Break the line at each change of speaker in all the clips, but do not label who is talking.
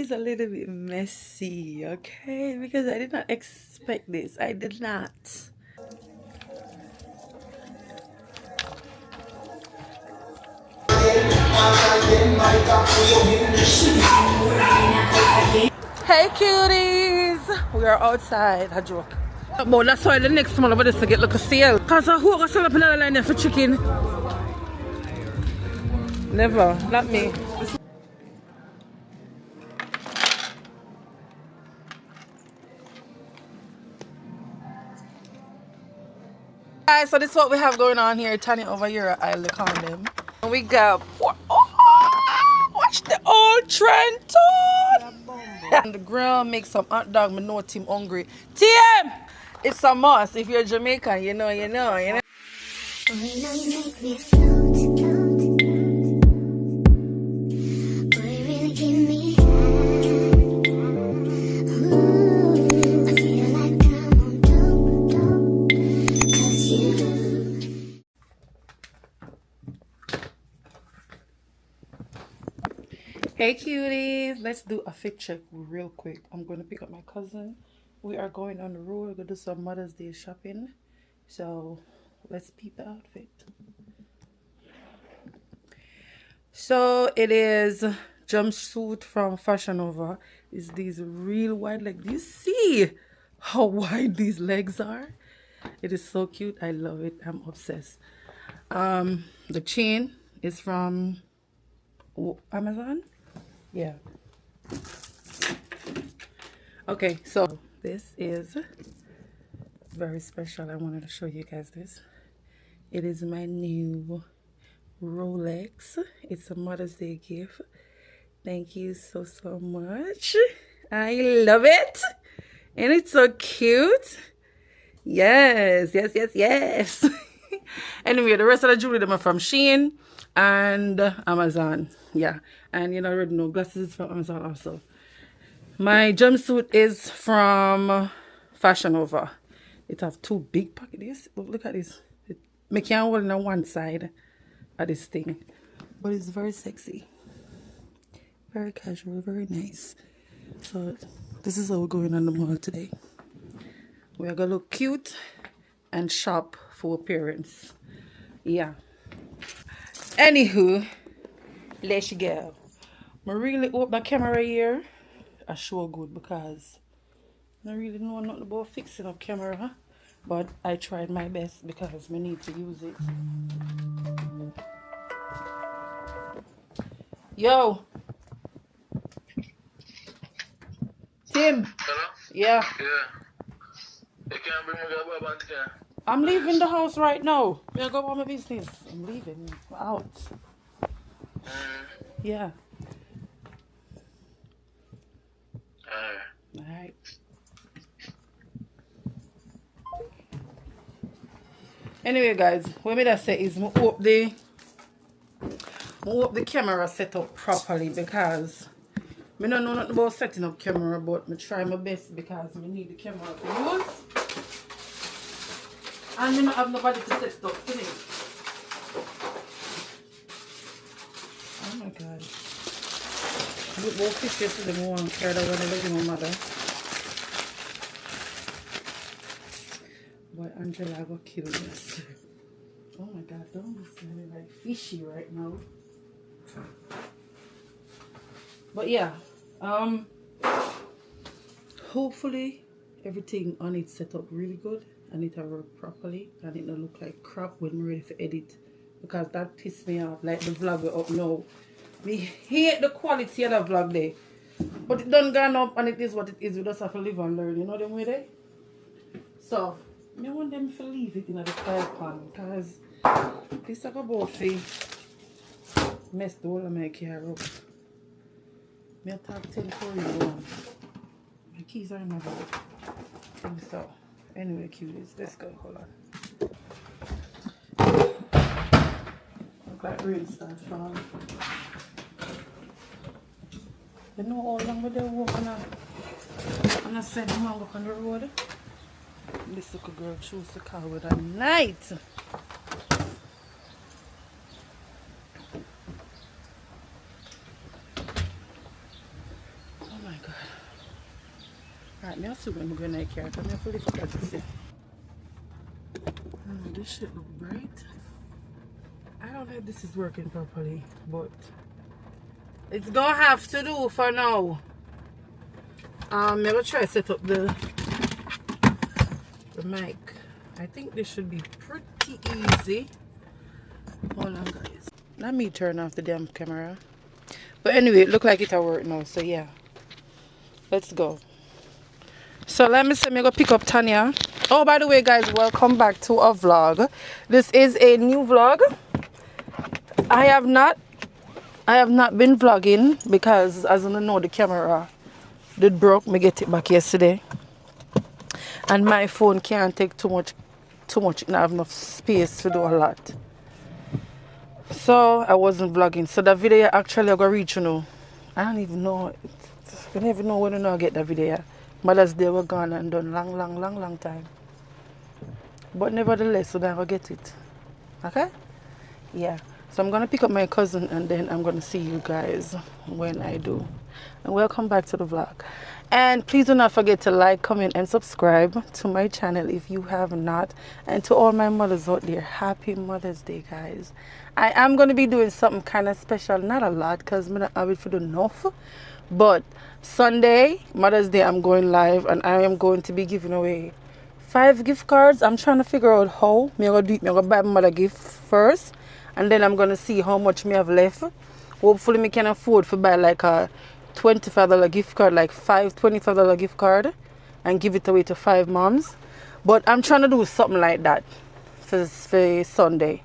is a little bit messy, okay? Because I did not expect this. I did not. Hey cuties! We are outside. A joke. But that's why the next month over this to get like a sale. Cause who got sell up another line there for chicken? Never, not me. Guys, so this is what we have going on here. Tanya over here at Isle Condom. And we got watch the old Trenton. And the grill make some hot dog. Me know Tim hungry. TM! It's a must. If you're Jamaican, you know. Hey cuties, let's do a fit check real quick. I'm going to pick up my cousin. We are going on the road. We're going to do some Mother's Day shopping. So let's peep the outfit. So it is jumpsuit from Fashion Nova. It's these real wide legs. Do you see how wide these legs are? It is so cute. I love it. I'm obsessed. The chain is from Amazon. Yeah. Okay, so this is very special. I wanted to show you guys this. It is my new Rolex. It's a Mother's Day gift. Thank you so much. I love it. And it's so cute. Yes. Anyway, the rest of the jewelry them are from Shein and Amazon. Yeah, and you know, already know glasses is from Amazon also. My jumpsuit is from Fashion Nova. It has two big pockets. Look at this. I can't hold on one side of this thing, but it's very sexy, very casual, very nice. So this is how we're going on the mall today. We are gonna look cute and shop for appearance. Yeah. Anywho, let's go. I really hope the camera here I show good because I really know nothing about fixing up camera, but I tried my best because I need to use it. Yo, Tim.
Hello?
Yeah.
Yeah. You can't bring me a band here.
I'm leaving the house right now. I go about my business. I'm leaving. I'm out. Yeah. Alright. Anyway, guys, what me that say is I hope the camera set up properly because I don't know nothing about setting up camera, but I try my best because I need the camera to use. And I don't have nobody to set stuff for me. Oh my god. I will fish yesterday morning, carried out when I was with my mother. But Angela got killed yesterday. Oh my god, don't be smelling like fishy right now. But yeah, hopefully everything on it set up really good and it will work properly and it don't look like crap when we're ready for edit, because that pissed me off. Like the vlog we're up now, we hate the quality of the vlog there, but it done gone up and it is what it is. We just have to live and learn, you know them way there. So I want them to leave it in the fire pan because this is about to mess the whole of my car up. I talk 10 for you. My keys are in my bag. So, anyway, cuties, let's go. Hold on. Look like rain start falling. You know how long we're walking on a set of man walk on the road? This little girl choose the car with a night. God. Alright, me assume I'm going to carry. I'm fully forgot to say. Oh, this shit look bright. I don't know if this is working properly, but it's gonna have to do for now. I'm gonna try set up the mic. I think this should be pretty easy. Hold on, guys. Let me turn off the damn camera. But anyway, it look like it'll work now. So yeah, let's go. So let me say, I'm gonna pick up Tanya. Oh, by the way, guys, welcome back to a vlog. This is a new vlog. I have not been vlogging because, as you know, the camera did broke. Me get it back yesterday, and my phone can't take too much. It don't have enough space to do a lot. So I wasn't vlogging. So the video actually I got reach, you know. I don't even know. I never know when I get the video. Mother's Day were gone and done long time. But nevertheless, so I will get it. Okay? Yeah. So I'm gonna pick up my cousin and then I'm gonna see you guys when I do. And welcome back to the vlog. And please do not forget to like, comment, and subscribe to my channel if you have not. And to all my mothers out there, happy Mother's Day, guys. I am gonna be doing something kind of special, not a lot, because I'm not able to do enough. But Sunday, Mother's Day, I'm going live and I am going to be giving away 5 gift cards. I'm trying to figure out how. I'm gonna buy my mother gift first. And then I'm going to see how much me have left. Hopefully me can afford to buy like a $25 gift card, like $25 gift card. And give it away to 5 moms. But I'm trying to do something like that for Sunday.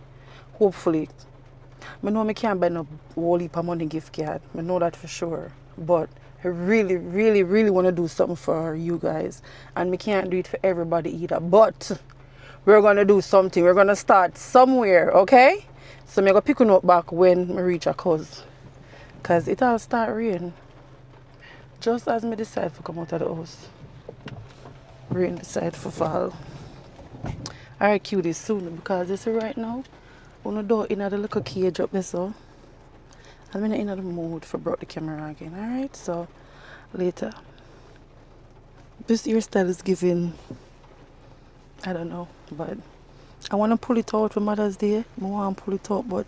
Hopefully. I know I can't buy no whole heap of money gift card. I know that for sure. But I really want to do something for you guys. And we can't do it for everybody either. But we're going to do something. We're going to start somewhere, okay? So I'm going to pick up back when I reach a cause. Because it all start rain. Just as I decide to come out of the house. Rain decide to fall. Alright, cuties, soon. Because this is right now. I'm going to do in the little cage up there, so. I'm in the mood for brought the camera again. Alright, so later. This hairstyle is giving, I don't know, but I want to pull it out for Mother's Day. I want to pull it out, but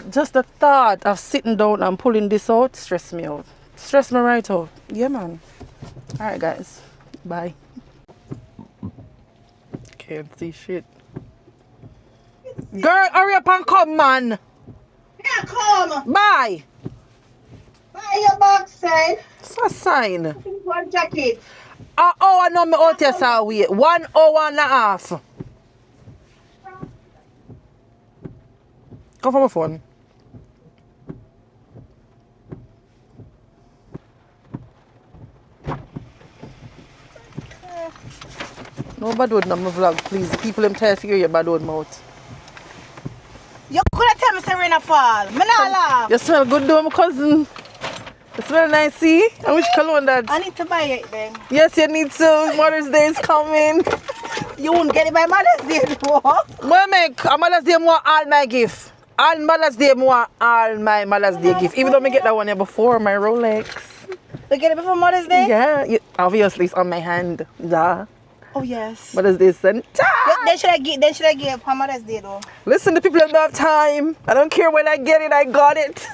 just the thought of sitting down and pulling this out stress me out. Stress me right out. Yeah, man. Alright, guys. Bye. Can't see shit. Girl, hurry up and come, man.
Yeah, come.
Bye.
Buy your box sign.
What's a sign?
One jacket.
I know me out here, so wait. 1 hour and a half. Go for my phone. No bad word on my vlog, please. People them tell you your bad word mouth.
You could tell me Serena fall. Me not laugh.
You smell good though, my cousin. You smell nice, see? And which cologne that?
I need to buy it then.
Yes, you need to. Mother's Day is coming.
You won't get it by Mother's Day, though.
Well, make a Mother's Day more all my gift. On Mother's Day more all my Mother's Day gift. Even though I get that one here before, my Rolex.
You get it before Mother's Day?
Yeah, obviously it's on my hand. Yeah.
Oh yes.
Mother's Day sent.
Then should I get for Mother's Day though?
Listen, the people don't have time. I don't care when I get it, I got it.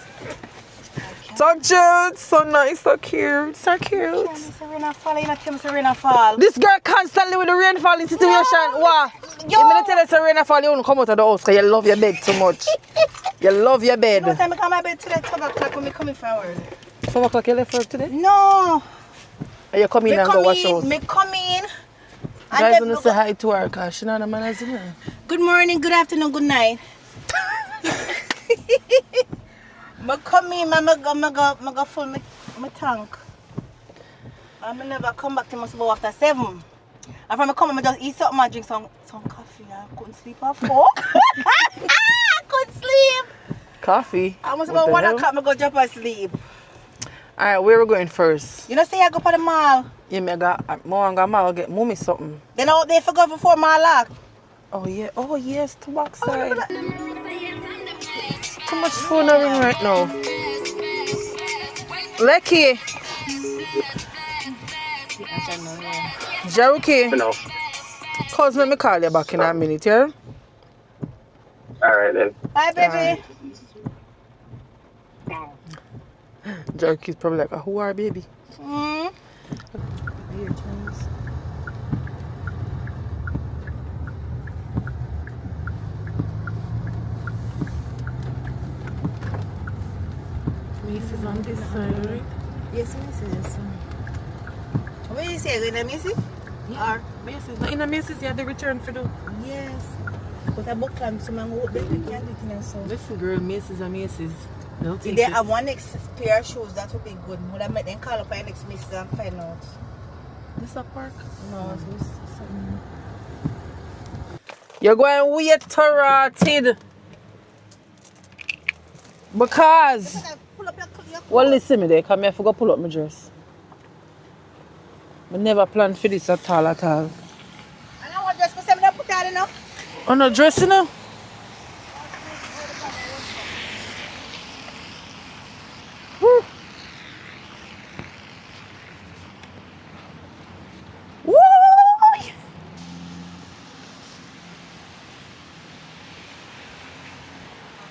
So cute, so nice, so cute, so cute.
Serena fall, you not tell me Serena fall.
This girl constantly with the rainfalling situation.
No.
Wow.
Yo.
You mean to tell us Serena fall, you won't come out of the house because you love your bed too much. You love your bed.
What time I come to my bed today? 12 o'clock when I come in for work.
12 o'clock you left work today?
No.
Are you coming in and go wash house?
Me come in.
Guys, want to say hi to her because she's not a man as well.
Good morning, good afternoon, good night. I come in, I go full my tank. I never come back to my school after 7. And from I come, I just eat something and drink some coffee. I couldn't sleep at 4. I couldn't sleep.
Coffee?
I was about 1 o'clock, I go jump asleep.
Alright, where we going first?
You know, say I go to the mall.
Yeah, I got mall get mommy something.
Then out there for go before mall lock.
Oh yeah, oh yes, to backside. Too much phone ring right now. Lecky. Cherokee.
Hello.
Cause let me call you back in a minute, yeah?
Alright then.
Hi, baby.
Jerokee's probably like, who are baby?
Mm.
Macy's on this side, right?
Yes, Mrs. What do you say? Going to Missy?
Yeah. Or Macy's. Not in a Macy's, you have the return for the...
Yes. But I book them to my hope that we can do it so.
Listen, girl, Macy's and Macy's. They'll
If
take
they
it.
have one next pair of shoes, that would be good. Would I make them call up my next Mrs. and find out?
This a park?
No, it's something.
You're going weird to rotted. Because...
Pull up your
Well, listen me there, because I forgot to pull up my dress. I never planned for this at all, at all.
And I want dress for 7 I put out enough.
Oh, no dress, you know? Woo. Woo.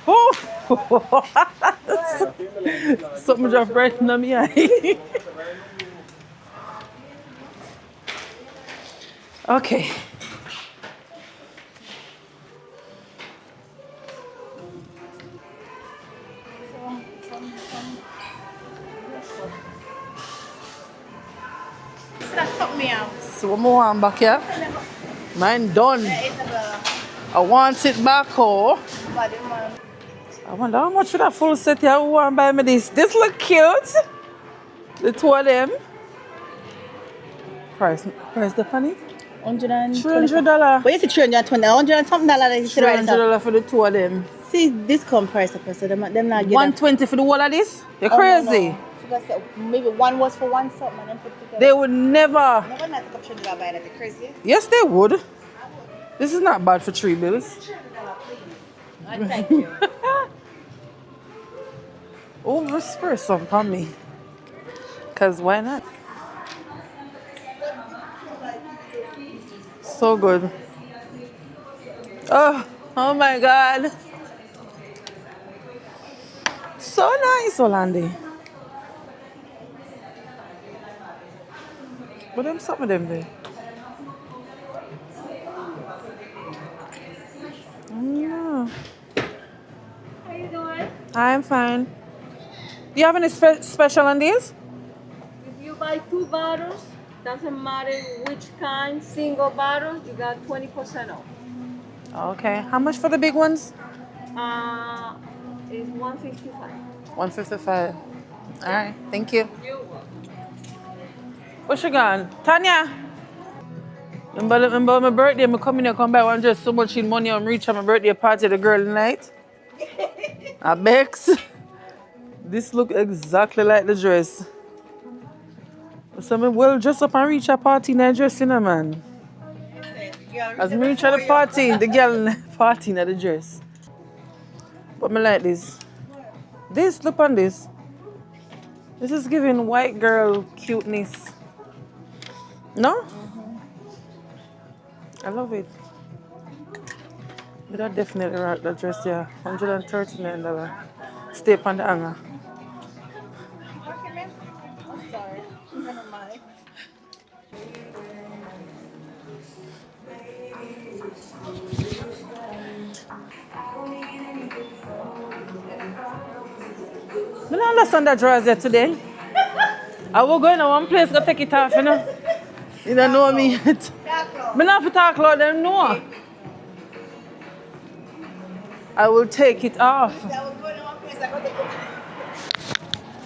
Oh. Something just right in my eye. Okay. So one more one back here. Mine done. I want it back home. I wonder how much for that full set here. Who want to buy me this? This look cute. The two of them. Price the penny? $300.
What is it? $320? $100 something
$300 for the two of them.
See, discount price up, so them not get
$120 for the whole of this? You're crazy.
No. Maybe one was for one something and then put together.
They would never.
Never not take up $3 buy that. You're crazy.
Yes, they would. This is not bad for $3.
Thank you.
Oh, whisper something on me. Because why not? So good. Oh my God. So nice, Olandi. But them some of them there. Yeah.
How you doing?
I'm fine. Do you have any special on these?
If you buy 2 bottles, doesn't matter which kind, single bottles, you got 20% off.
Okay. How much for the big ones?
It's $155.
$155. All right. Thank you.
You're welcome.
Where's she gone? Tanya! Remember my birthday, I come in here, come back, I'm just so much in money, I'm reaching my birthday party, the girl tonight. I begs. This look exactly like the dress. So I'm well dressed up and reach a party in that dress, you know, man. As I reach at the party, the girl in the party in the dress. But I like this. This, look on this. This is giving white girl cuteness. No? I love it. But I definitely rock that dress, yeah. $139. Stay up on the hanger.
I'm sorry. Never mind.
I don't understand that dress there today. I will go in one place, go take it off, you know. You don't know me yet. I don't have to talk loud, them know. I will take it off.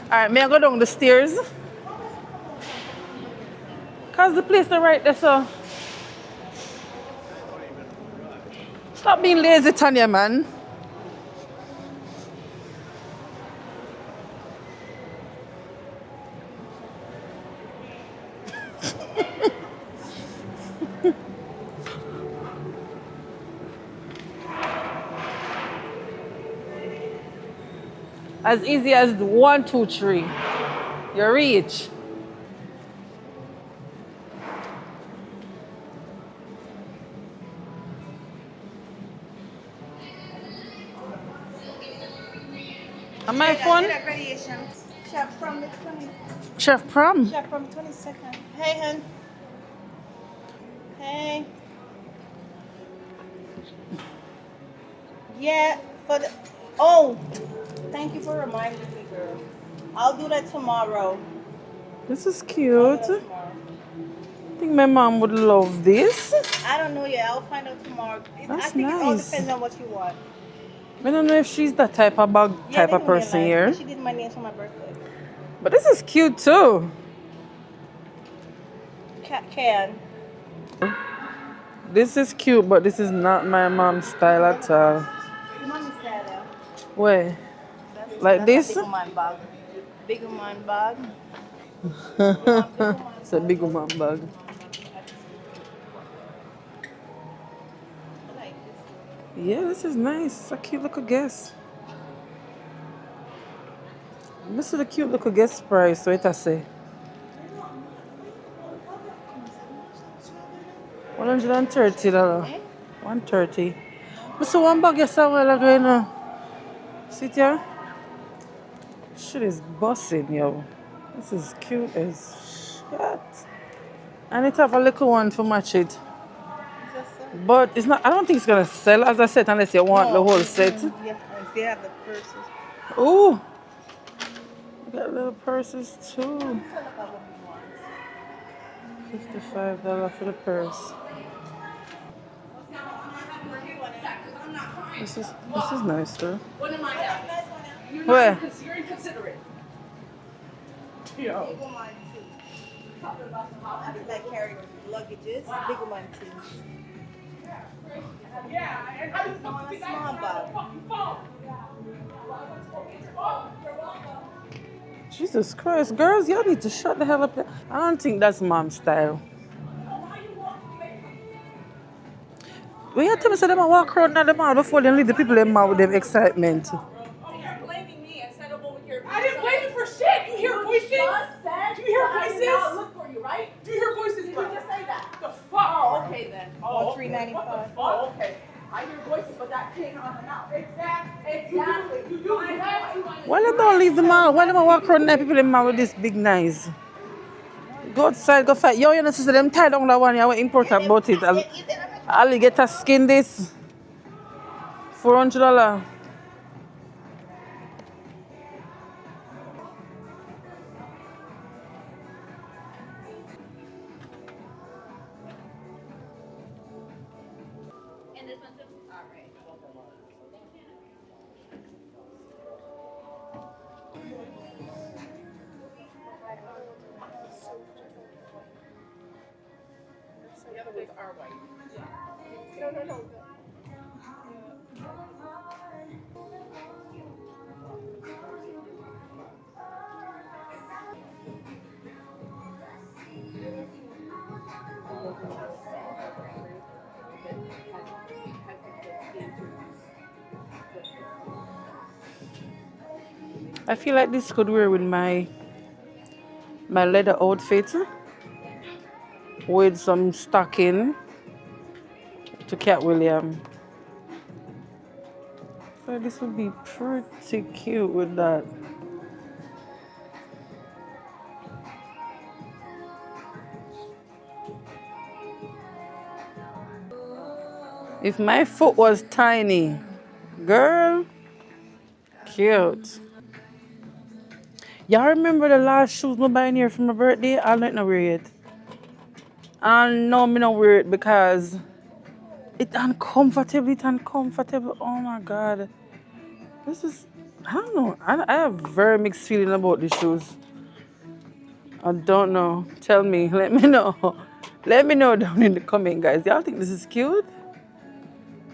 Alright, may I go down the stairs? Cause the place is right there, so. Stop being lazy, Tanya, man. As easy as 1, 2, 3. You're rich. On my phone?
Chef from the 20.
Chef Prom.
Chef from 22nd. Hey, hun. Hey. Yeah, for the. Oh, thank you for reminding me, girl. I'll do that tomorrow.
This is
I'll
cute.
do that tomorrow.
I think my mom would love this.
I don't know yet. I'll find out tomorrow. I
That's
think it all
nice.
depends on what you want.
I don't know if she's that type of bag
Yeah,
type
they
of
do me
person
nice.
here.
She did my nails for my birthday.
But this is cute too.
Can.
This is cute, but this is not my mom's style at all.
The mommy style, yeah.
Where?
That's
Like this?
a big woman bag. Big woman bag.
It's a big woman bag.
I like this.
Yeah, this is nice. It's a cute little guess. This is a cute little guest price, so it I say. $130.
Eh?
130. Mr. One bag yesterday like you know. Sit here. Shit is busting, yo. This is cute as shit. And it have a little one to match it.
Is that so?
But it's not I don't think it's gonna sell as I said unless you want the whole set.
Yeah, and they have the purses.
Ooh. We got little purses too. $55 for the purse. This is nice though. Where?
You're inconsiderate.
Yo.
Big woman too. I feel like carrying luggages. Big woman too.
Yeah, and how you
On a
fucking
small bag.
fucking phone?
Jesus Christ, girls, y'all need to shut the hell up. I don't think that's mom's style. When you tell me so them walk around at the mall before they leave the people in mall with them excitement.
Oh, you're blaming me instead of over here. I didn't blame you for shit. You hear voices? Do you hear voices? I look for you, right? Do you hear voices? Did you just say that? The fuck? Oh, okay then. Oh,
$3.95.
Oh, okay. I hear voices, but that came out of the mouth. Exactly. You do.
Why they don't leave the mall? Why they don't walk around the people in mall with this big knives? Go outside, go fight. Yo, you know, sister, them tie down that one. Yeah, what important about it? Alligator skin this. $400. I feel like this could wear with my leather outfit with some stocking to Cat William. So this would be pretty cute with that. If my foot was tiny, girl, cute. Y'all remember the last shoes I buying here for my birthday? I'll not wear it. And no, me not wear it because it's uncomfortable. Oh my God. This is, I don't know. I have very mixed feeling about these shoes. I don't know. Tell me. Let me know. Let me know down in the comment, guys. Y'all think this is cute?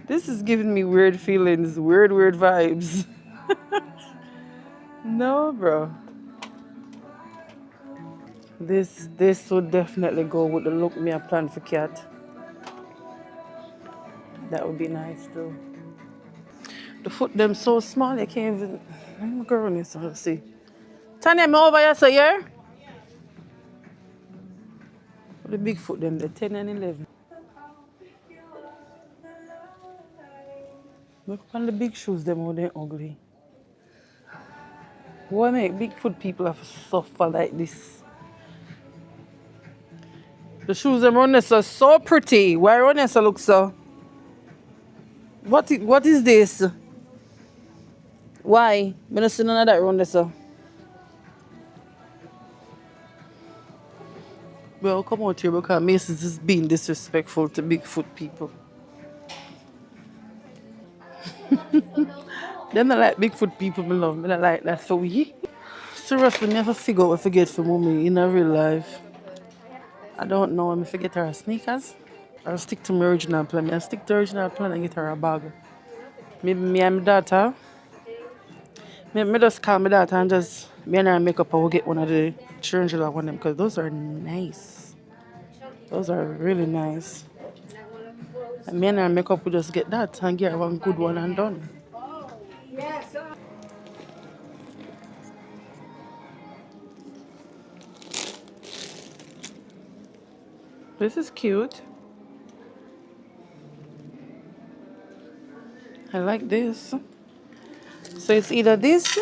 This is giving me weird feelings, weird vibes. No, bro. This would definitely go with the look me I plan for Cat. That would be nice too. The foot them so small, you can't even. I'm going to see. Tanya, me over here, so here. The big foot them, the 10 and 11. Look on the big shoes, them how they ugly. Why make big foot people have to suffer like this? The shoes them run this are so pretty. Why run this look so? What is this? Why? Me not see none of that run this. Well, come out here because Mason's is being disrespectful to big foot people. Them not like big foot people, me love. Me not like that for we. Serious, we never figure out what we get for mommy in our real life. I don't know. I'm forget her sneakers. I'll stick to my original plan. I'll stick to the original plan and get her a bag. Maybe me and my daughter. Me just call my daughter and just me and her make up and we'll get one of the children one of them because those are nice. Those are really nice. And me and her make up, we just get that and get one good one and done. This is cute. I like this. So it's either this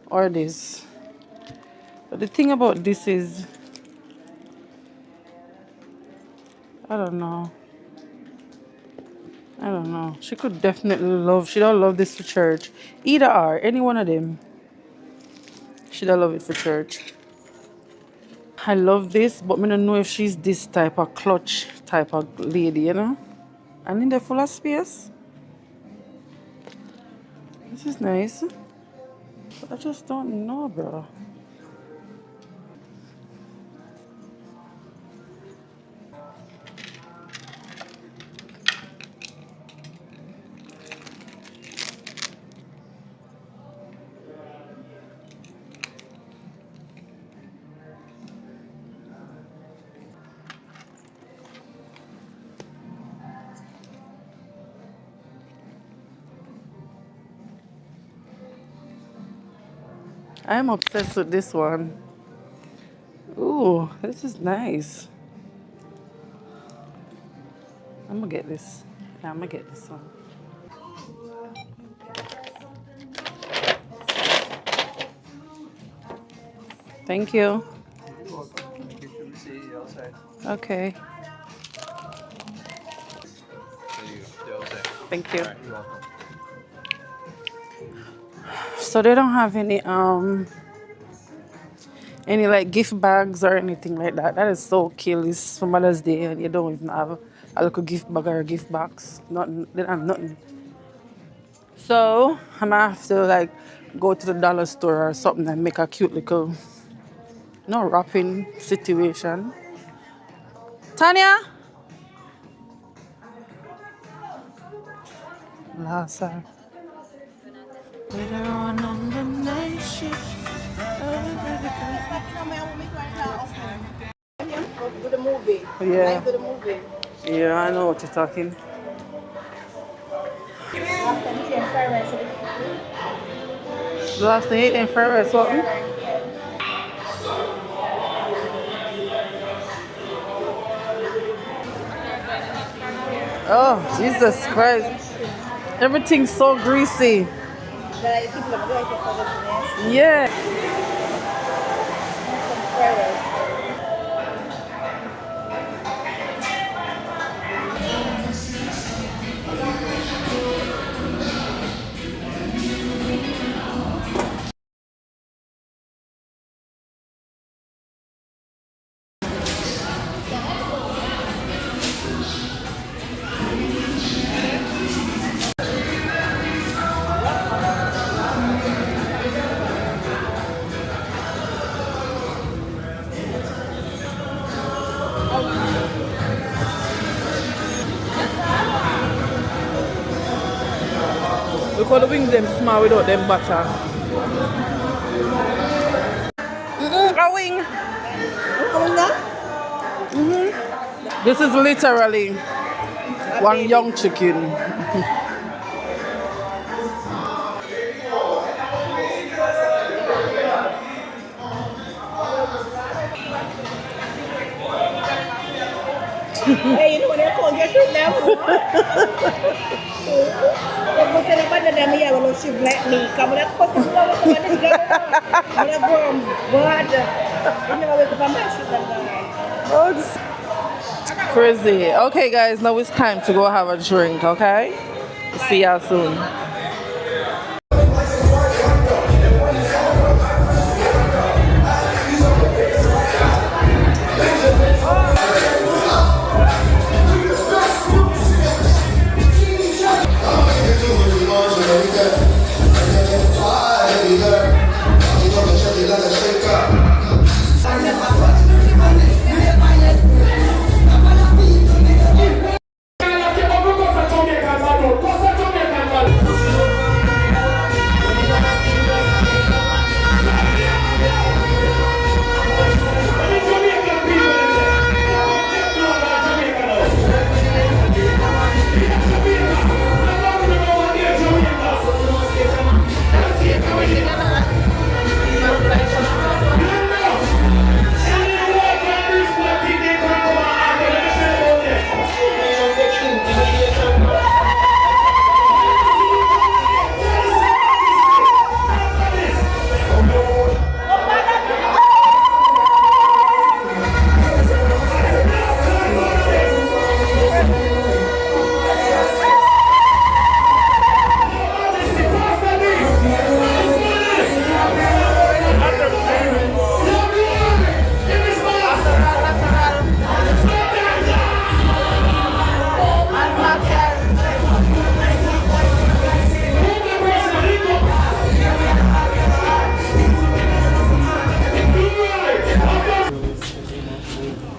or this. But the thing about this is, I don't know. She could definitely she don't love this for church. Either or, any one of them. She don't love it for church. I love this, but I don't know if she's this type of clutch type of lady, you know? And in there full of space. This is nice. But I just don't know, bro. I'm obsessed with this one. Ooh, this is nice. I'm gonna get this. Yeah, I'm gonna get this one. Thank you. Okay. Thank you. So they don't have any like gift bags or anything like that. That is so kill. It's for Mother's Day and you don't even have a little gift bag or a gift box. Nothing. They don't have nothing. So I'm gonna have to like go to the dollar store or something and make a cute little wrapping situation. Tanya? Lasa. Later on the night shift.
Do the movie.
Yeah.
Do the movie.
Yeah, I know what you're talking. The last thing you ate in fried rice, something? Oh, Jesus Christ. Everything's so greasy. Yeah. Look how the wings them small without them butter. A wing. This is literally one young chicken.
Hey, you know when they're cold, just shoot them. If you say about them, you will shoot like me. Come on, I'm going to go. I'm going to go. You never wake up and shoot them down.
Crazy. Okay, guys, now it's time to go have a drink, okay? See y'all soon.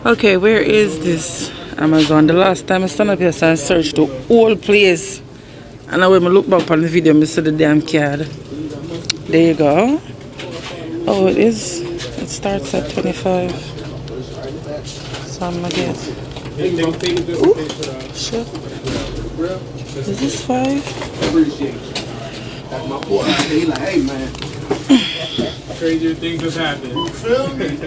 Okay, where is this Amazon? The last time I stand up here and searched the whole place. And now when I look back on the video, I see the damn card. There you go. Oh, it is. It starts at 25. So I'm gonna get. Ooh, shit. Is this 5?
Appreciate it. That's my boy. He like, hey man. Crazier things have happened. You feel me?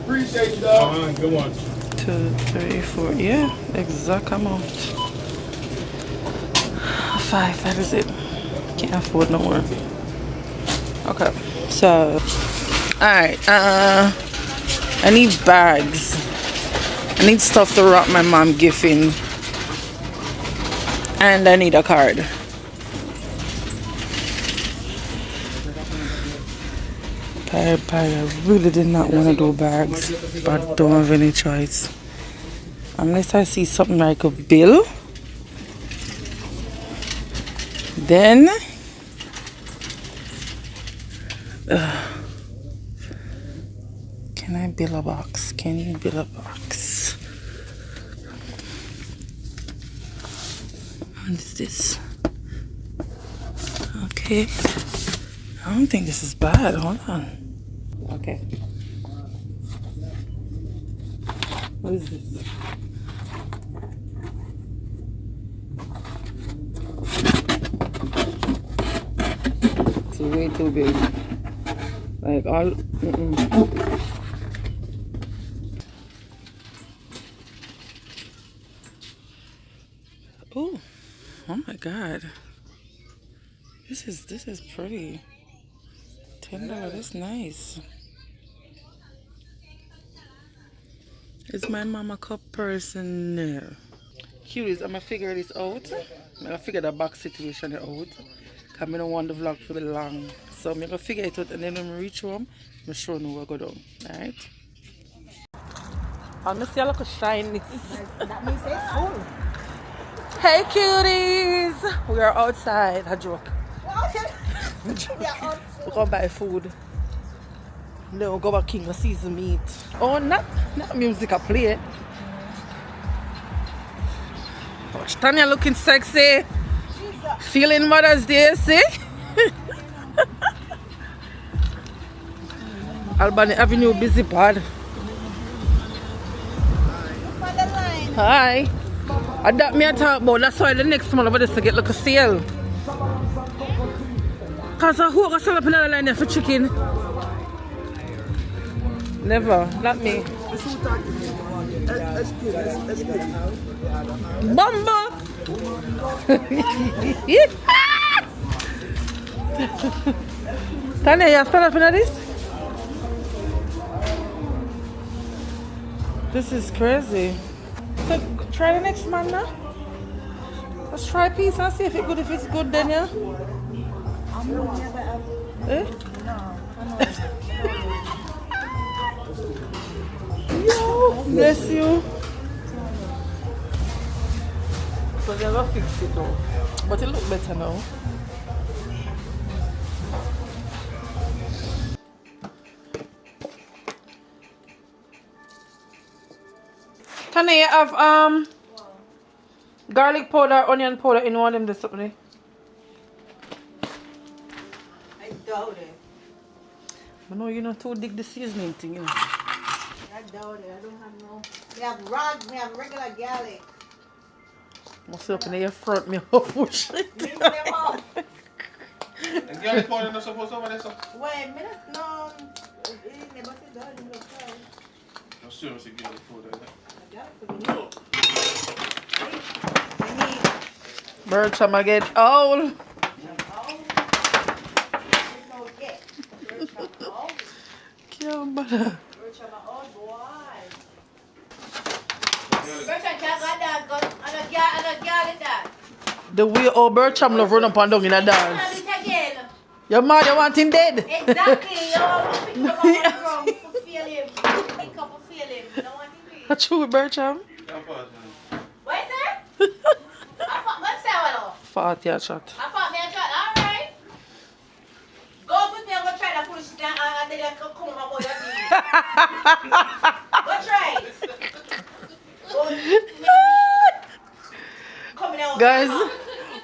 Appreciate you, dog. Good one.
2, 3, 4. Yeah, exact amount. 5. That is it. Can't afford no more. Okay. So, alright. I need bags. I need stuff to wrap my mom gift in. And I need a card. I really did not want to do bags, but don't have any choice. Unless I see something like a bill, then can I bill a box? Can you bill a box? What is this? Okay. I don't think this is bad. Hold on. Okay. What is this? It's way too big. Like all. Oh my God. This is pretty. $10. That's nice. Is my mama cup person? No. Cuties, I'm gonna figure this out. I'm gonna figure the box situation out. Cause I don't want the vlog to be long. So I'm gonna figure it out, and then when we reach home, I'm sure you what go down. Alright? I'm gonna see a look shiny.
That means it's full.
Hey cuties! We are outside. A joke. We're gonna buy food. No, go back King of season meat. Oh, not music I play. Watch Tanya looking sexy. Feeling Mother's Day, see? Albany Avenue busy pod. Hi. And that me I talk about. That's why the next month over this to get like a sale. Cause I hope I sell up another line there for chicken. Never, not me. Bamba! Tanya, you stand up in this? This is crazy. So, try the next man now. Let's try a piece and see if it's good. If it's good, then yeah. Eh? Yo, bless you. So they never fix it though. But it looks better now. Can you have garlic powder, onion powder in one of them this something?
I doubt it.
I know you're not too dig the seasoning thing, you know.
I doubt it. I don't have no. We have raw, we have regular garlic.
Must open your front, me push it.
Mix them up.
And garlic powder not supposed to over there, so.
Wait, minute, no. It never said that.
I'm sure it's a garlic powder.
Bird chama get owl. Can't bother. The way all Bertram love run up and down in a dance. Your mother want him dead.
Exactly. You want to pick up a wrong to feel him. Pick up a feeling. You don't want him to.
That's true with Bertram.
What is that? I thought, what's that one?
Fart your shot.
I thought me a shot. Alright. Go with me and go try that push down and then you come up with that. Go try it. Go. Coming out.
Guys,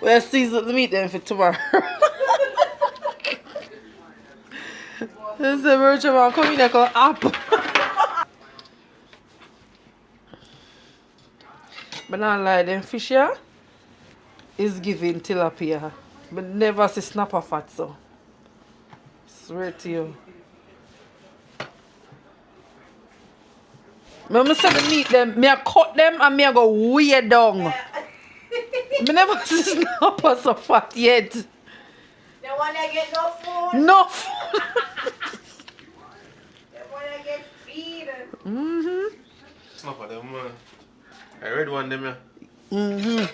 we'll season the meat then for tomorrow. This is the Bertram. I'm coming like an apple. But not lie, them fish here is giving tilapia. But never see snapper fat, so. Swear to you. When I say the meat them, me I cut them and me I go way down. Me never see snapper so fat yet.
The one that get no food.
No food.
The one that get feed.
Mm-hmm.
Snapper them, man. I read one them, yeah.
Mm-hmm.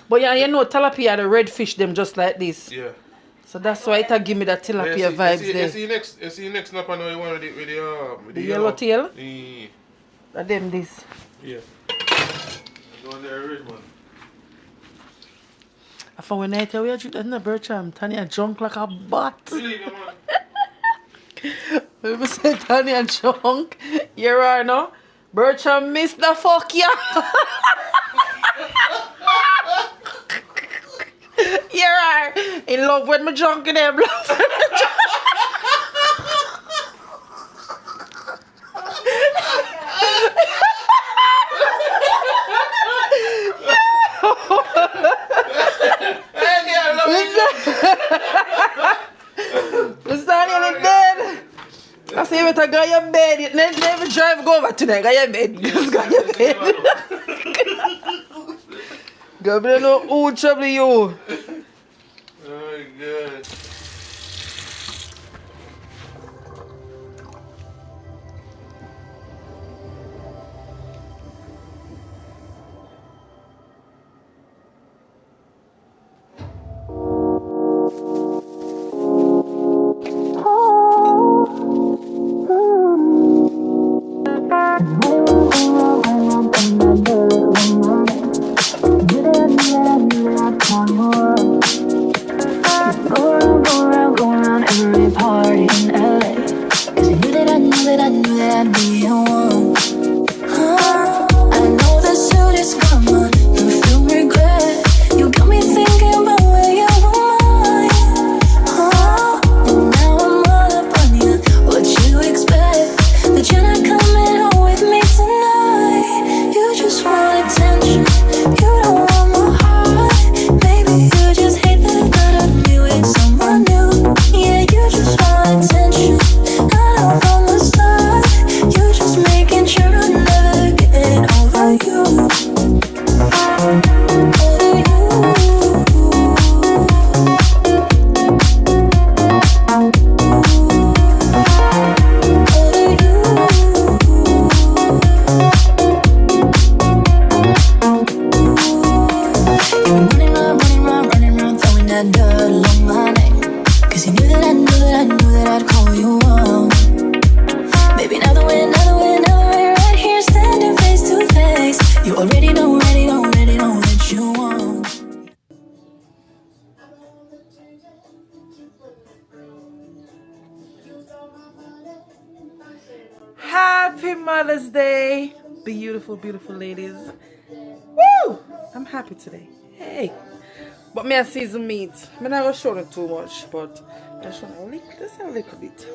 But yeah, you know tilapia the red fish them just like this.
Yeah.
So that's why it give me that tilapia vibes there.
You see next snapper now you want with
The yellow tail?
Yeah.
Them this.
Yeah. The one there red one.
I found when I tell you drink that Bertram, Tanya drunk like a bat.
Believe it, man.
When I say Tanya drunk, you're right now. Bertram missed the fuck yeah. You're right. In love with my drunk in there, bluff. I say, but I got your bed. Never drive go over today. Got your bed. Just got your bed. Gabriel, no, who trouble you?
Oh my God.
Someone new, yeah, you just want attention. I know from the start.
Happy Mother's Day, beautiful, beautiful ladies. Woo! I'm happy today. Hey. But me a season meat. I'm not going to show it too much, but just a little bit.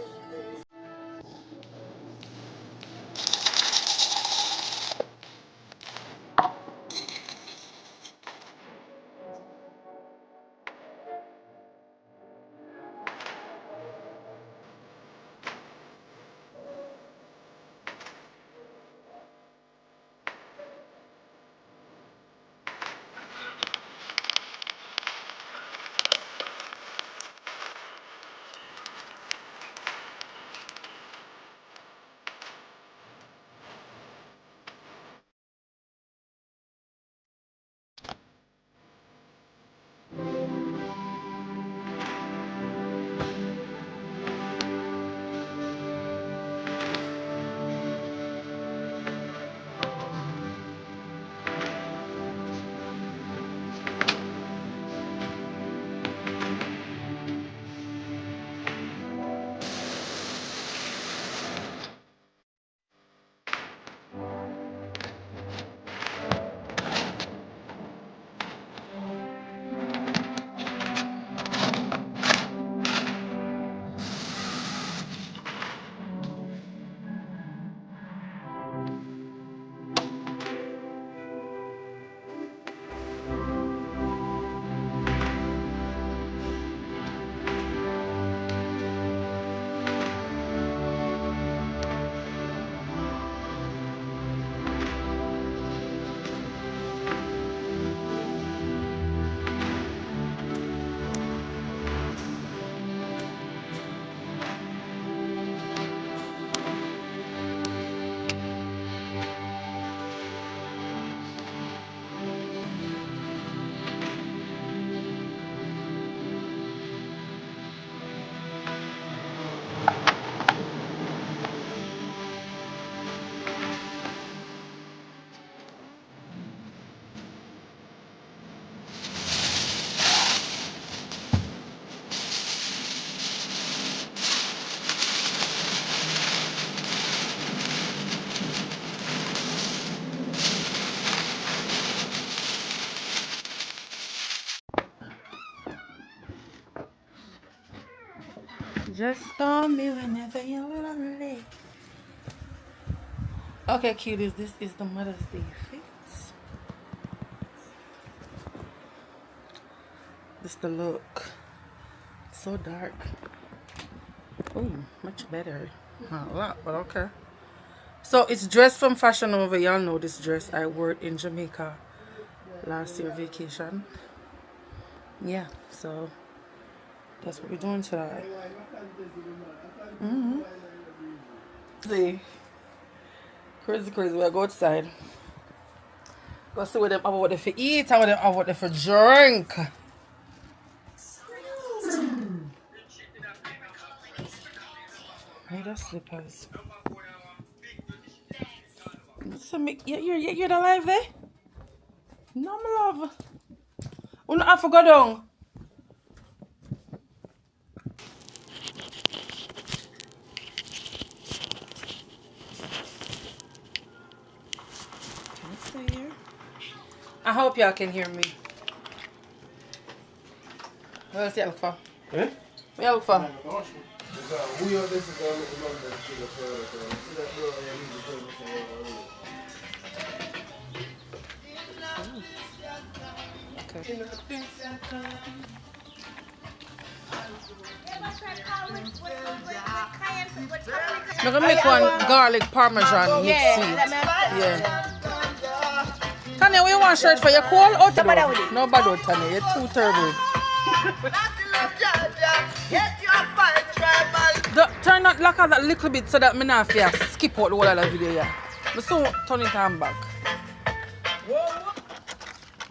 Just call me whenever you're lonely. Okay, cuties, this is the Mother's Day fix. This the look. So dark. Oh, much better. Not a lot, but okay. So it's dressed from Fashion Nova. Y'all know this dress. I wore it in Jamaica last year vacation. Yeah, so that's what we're doing today. See, crazy. We'll go outside. Go see what them have what they for eat and what them have what they for drink. Hey, that's slippers. So you're the live there? No, my love. We don't have to go down. Here. I hope y'all can hear me. What else you look for? Eh? What you look for? Okay. I'm gonna make one garlic parmesan mixed sweet. Yeah. Tanya, we want shirt for your cold or no bad out, Tanya. You're too terrible. Turn that lock out that little bit so that me not feel skip out the whole of the video. Yeah. But so turn it on back.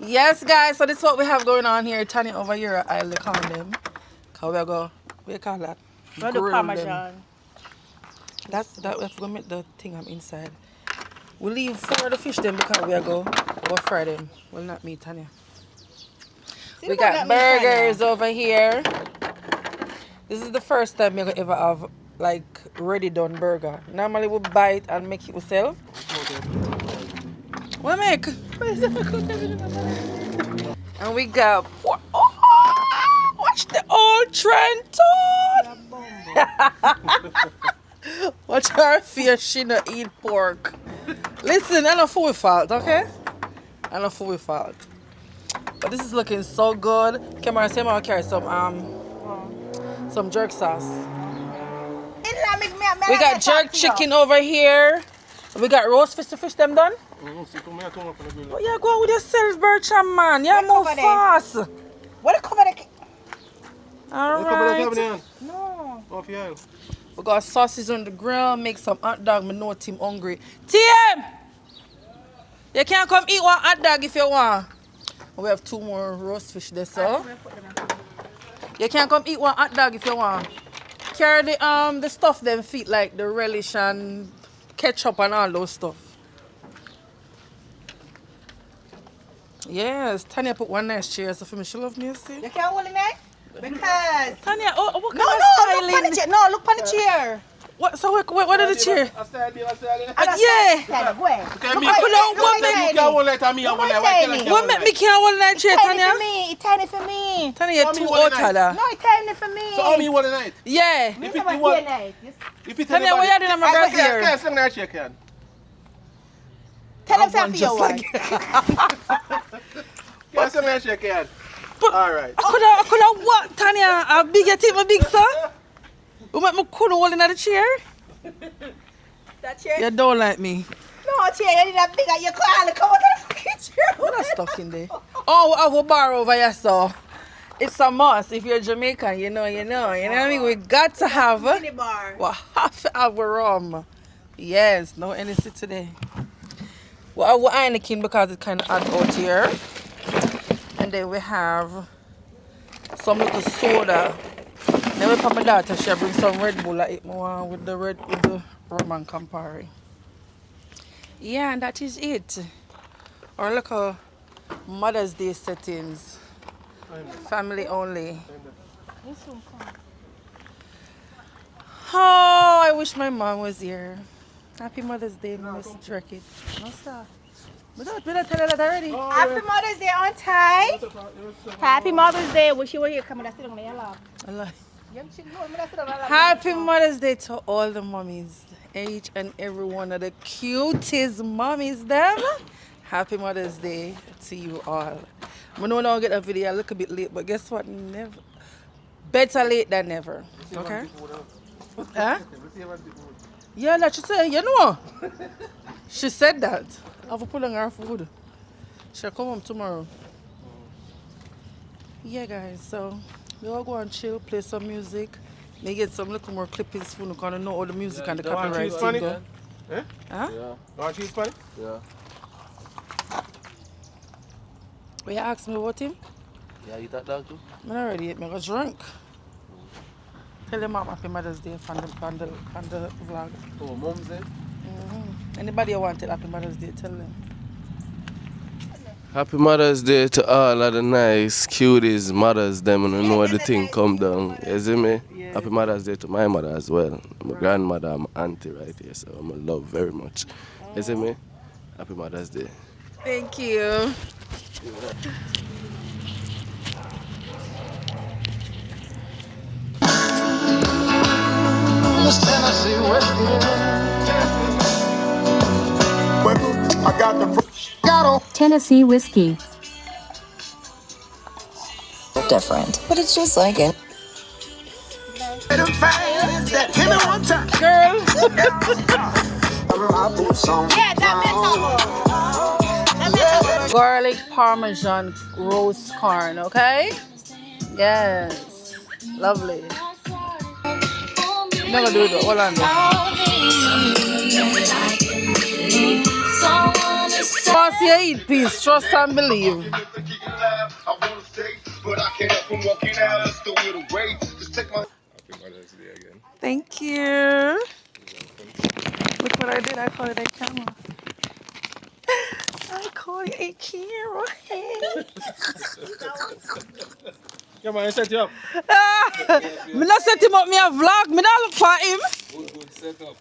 Yes, guys. So this is what we have going on here. Tanya over here. I'll call them. Cause we go. We call that. Grill them. That's that. We have to go make the thing I'm inside. We leave 4 of the fish then because we are go fry them. Well, not me, Tanya. We got burgers over here. This is the first time I ever have like ready done burger. Normally we buy it and make it ourselves. What make? And we got pork. Oh, watch the old Trenton. Watch her fear she not eat pork. Listen, I know full fault, okay? I know full fault. But this is looking so good. Camera, say I'll carry some jerk sauce. We got jerk chicken over here. We got roast fish them done. Oh, yeah, go on with yourself, Bertram, man. Yeah, move fast.
What a cover the...
Alright.
No.
Off your aisle.
We got sausages on the grill. Make some hot dog. I know Tim hungry. Tim! You can come eat one hot dog if you want. We have 2 more roast fish there, so. You can come eat one hot dog if you want. Carry the stuff them feet like the relish and ketchup and all those stuff. Yes, Tanya put one nice chair so for me. She love me, you see.
You can't hold it there? Because...
Tanya, what kind of
look
styling?
on the chair. No, look on the chair.
What? So what are the chair?
I
Yeah.
Where?
What make me can't hold that chair, Tanya?
It's tiny for me.
Tanya, you're too old, Tanya.
No, it's tiny for me.
So, how me want tonight?
Yeah.
If it want...
Tanya, what you doing? I'm going here.
Can't sing that chair, can.
Tell them something for your one.
Can't sing that chair, can. Alright.
I could have what, Tanya? A big, you take my big son? You make me couldn't hold in the chair?
That chair?
You don't like me.
No, chair, you need that big. You can't come out of the fucking chair.
What are stuck in there? Oh, we have a bar over here, so. It's a must. If you're Jamaican, you know what I mean? We got to have a...
Mini bar.
We have to have a rum. Yes, no NC today. We have Heineken because it's kind of hot out here. And then we have some little soda. Then we put my daughter, she bring some Red Bull. I eat more with the rum and Campari. Yeah, and that is it. Our little Mother's Day settings. Family only. Oh, I wish my mom was here. Happy Mother's Day, Miss Dracket. No, sir. We don't tell her that already.
Happy Mother's Day on time. Happy Mother's Day. Wish you were here coming. That's it on your lap.
Happy Mother's Day to all the mommies. Each and every one of the cutest mommies, them. Happy Mother's Day to you all. I know I'll get a video a little bit late, but guess what? Never. Better late than never. Okay? Huh? Yeah, like she said, you know. She said that. I will put on her food. She'll come home tomorrow. Yeah, guys, so we all go and chill, play some music. May get some little more clippings for you because I know all the music and the copyright thing go.
Eh?
Huh?
Yeah. Aren't you funny? Yeah.
Will you ask me about him?
Yeah, you that dog too?
I already ate, I got drunk. Tell your mom Happy Mother's Day on the vlog.
Oh, Mom's Day?
Anybody who want to tell Happy Mother's Day, tell them.
Happy Mother's Day to all of the nice cuties, mothers, them, and I know the thing come down. You see me? Yeah. Happy Mother's Day to my mother as well. My grandmother, my auntie right here, so I'm a love very much. You see me? Happy Mother's Day.
Thank you.
Tennessee whiskey. I got the
Tennessee whiskey. Different, but it's just like it.
Girl. Garlic parmesan roast corn, okay? Yes. Lovely. Never do it. Hold on. Once you eat peace, trust and believe. Thank you. Look what I did. I call it a camera. I call it a camera.
Come on, set you up.
Me not set him up, me a vlog. Me not look for him.
Good setup.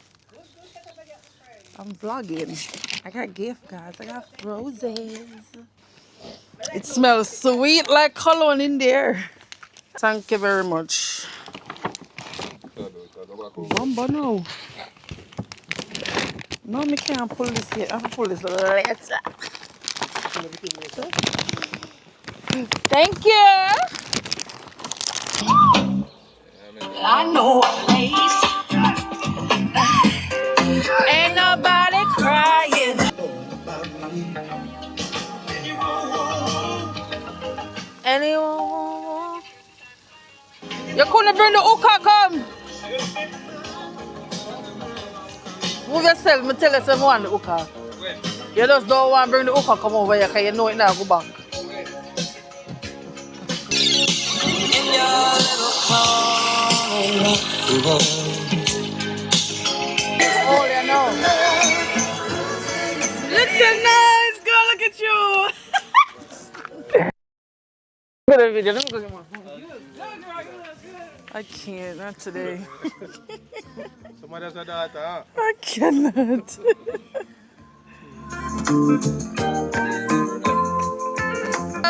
I'm vlogging. I got gift cards. I got roses. It smells sweet like cologne in there. Thank you very much. Bumba no. No, me can't pull this yet. I have to pull this later. Thank you. I know a place. Ain't nobody crying. Anyone? You couldn't bring the hookah, come. Move yourself, me tell you someone the hookah. You just don't want to bring the hookah come over here because you know it now go back. In your little car, oh, you know. Little nice girl, look at you. Good video, let me go get my phone. I can't, not today.
Somebody has a daughter, huh?
I cannot.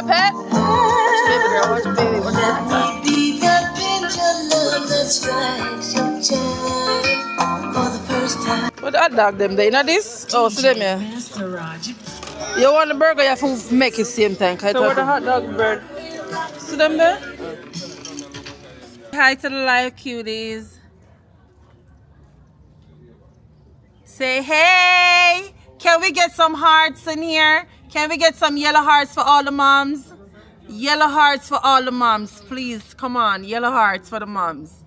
Pet? Watch baby girl, watch baby. Watch that. Be that picture love that strikes your time for the first time. What that dog them there? You know this? Oh, see them here. You want the burger, you have to make it same time. So where the hot dog bird? See them there? Hi to the live cuties. Say hey. Can we get some hearts in here? Can we get some yellow hearts for all the moms? Yellow hearts for all the moms, please. Come on, yellow hearts for the moms.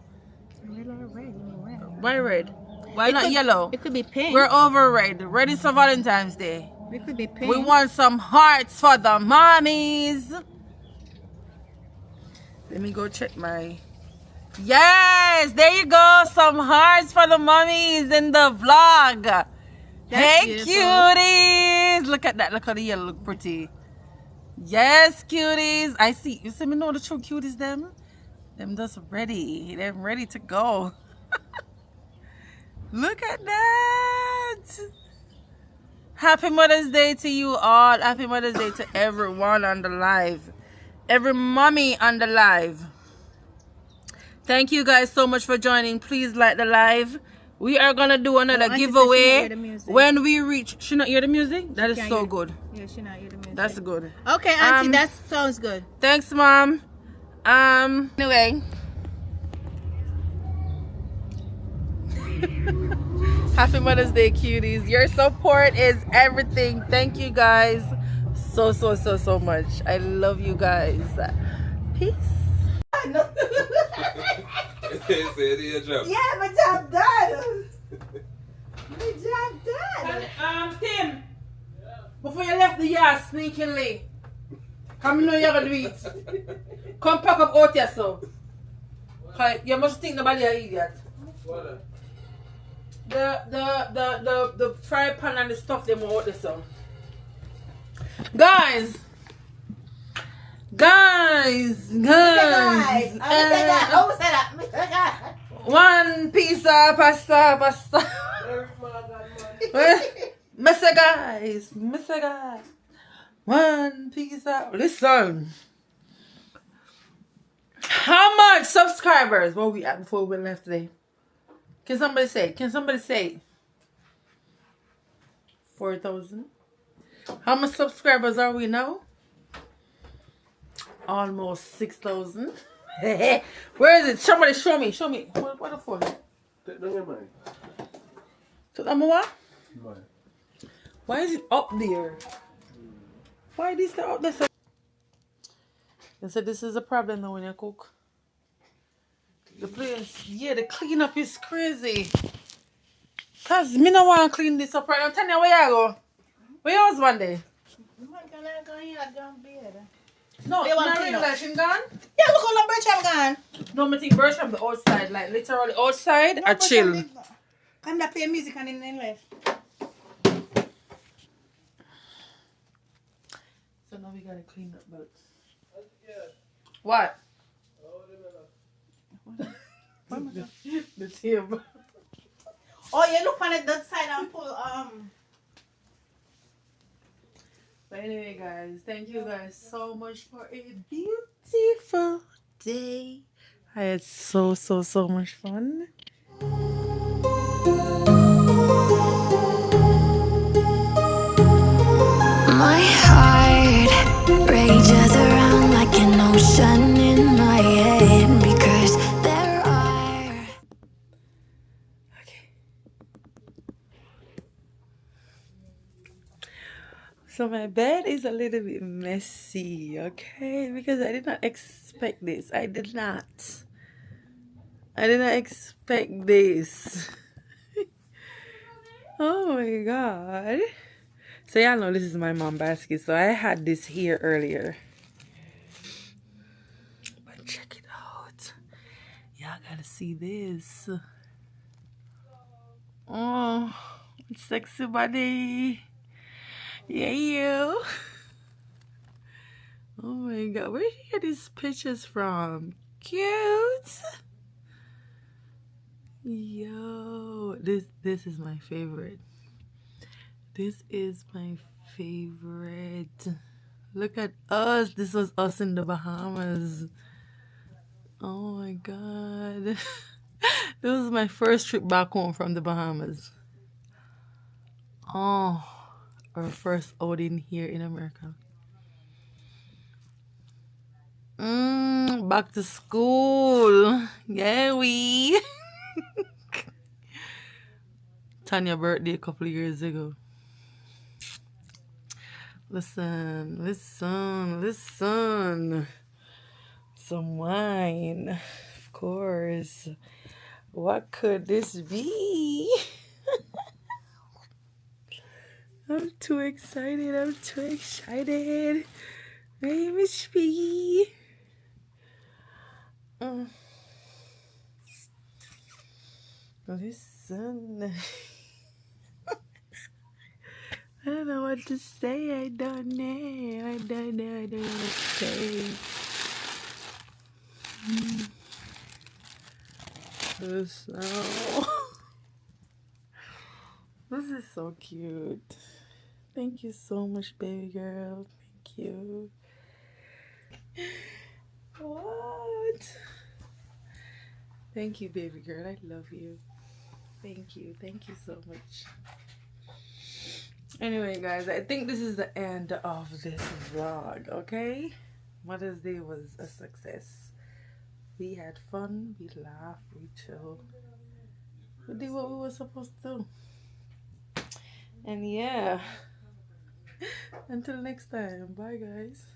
Why red? Why not yellow?
It could be pink.
We're over red. Red is for Valentine's Day.
It could be pink.
We want some hearts for the mommies. Let me go check my... Yes, there you go. Some hearts for the mommies in the vlog. Hey, beautiful. Cuties. Look at that. Look how the yellow look pretty. Yes, cuties. I see. You see me know the true cuties, them? Them just ready. They're ready to go. Look at that. Happy Mother's Day to you all. Happy Mother's Day to everyone on the live. Every mommy on the live. Thank you guys so much for joining. Please like the live. We are gonna do another giveaway when we reach. She not hear the music? That is so good.
Yeah, she not hear the music.
That's good.
Okay, Auntie, that sounds good.
Thanks, Mom. Anyway. Happy Mother's Day, cuties. Your support is everything. Thank you guys so much. I love you guys. Peace.
Yeah, my job done. My job done.
Tim, before you left the yard sneakingly, come know you're gonna do it. Come pack up out here, so. You must think nobody an idiot. What? The fry pan and the stuff them out there, so. Guys. One piece of pasta. Mr. guys. One piece of... Listen. How much subscribers were we at before we left today? Can somebody say? 4,000. How much subscribers are we now? Almost 6,000. Where is it? Somebody show me. What the phone?
Take down your mind.
So number what? Why is it up there? Why is this up there? They said this is a problem though when you cook. The place, yeah, the cleanup is crazy. Cause me no want to clean this up right now. Tanya, where you go? Where your husband there? No, not really like him gone?
Yeah, look how the Bertram gone.
No, I think Bertram the outside, like literally outside or chill.
Come to play music and then left.
So now we gotta clean up boats. What? The table.
Oh, you look on it that side and pull
But anyway, guys, thank you guys so much for a beautiful day. I had so much fun.
My heart rages around like an ocean in my head because there are.
Okay. So my bed is a little bit messy, okay? Because I did not expect this. I did not expect this. Oh my god. So y'all know this is my mom basket. So I had this here earlier. But check it out. Y'all gotta see this. Oh, sexy body. Yeah, you. Oh my god, where did you get these pictures from? Cute. Yo, this is my favorite. This is my favorite. Look at us. This was us in the Bahamas. Oh my god. This was my first trip back home from the Bahamas. Oh, our first outing here in America. Back to school. Yeah, we. Tanya birthday a couple of years ago. Listen. Some wine, of course. What could this be? I'm too excited. Baby Spiggy. Listen. I don't know what to say. I don't know what to say. So, this is so cute. Thank you so much, baby girl. Thank you. What? Thank you, baby girl. I love you. Thank you so much. Anyway, guys, I think this is the end of this vlog, okay? Mother's Day was a success. We had fun, we laughed, we chilled. We did what we were supposed to do. And yeah, until next time, bye guys.